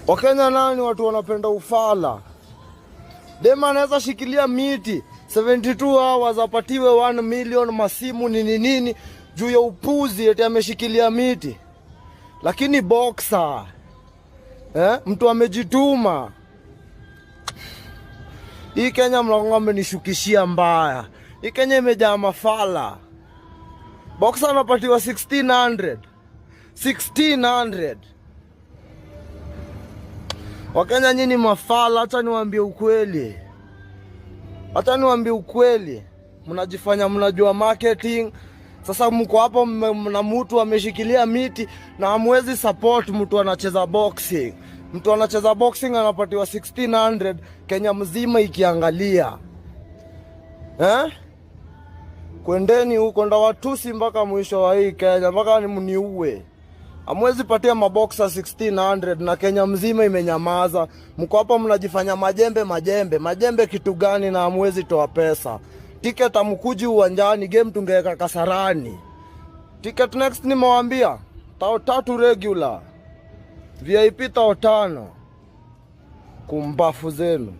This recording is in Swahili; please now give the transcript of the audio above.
Wakenya nani watu wanapenda ufala. Dema anaweza shikilia miti 72 hours apatiwe 1 million masimu nini juu ya upuzi eti ameshikilia miti. Lakini boxer mtu amejituma. Hii Kenya mlongo amenishukishia mbaya. Hii Kenya imejaa mafala. Boxer anapatiwa 1600. Wakenya nyinyi mafala, hata niwaambie ukweli. Mnajifanya mnajua marketing. Sasa mko hapo na mtu ameshikilia miti na hamwezi support mtu anacheza boxing. Mtu anacheza boxing anapatiwa 1600 Kenya mzima ikiangalia. Kwendeni huko ndawatusi mpaka mwisho wa hii Kenya, mpaka mniue. Hamwezi patia maboxer 1600 na Kenya mzima imenyamaza. Mko hapa mnajifanya majembe kitu gani na hamwezi toa pesa. Ticket amkuji uwanjani, game tungeweka Kasarani. Ticket next nimewaambia, tao 3 regular. VIP tao 5. Kumbafu zenu.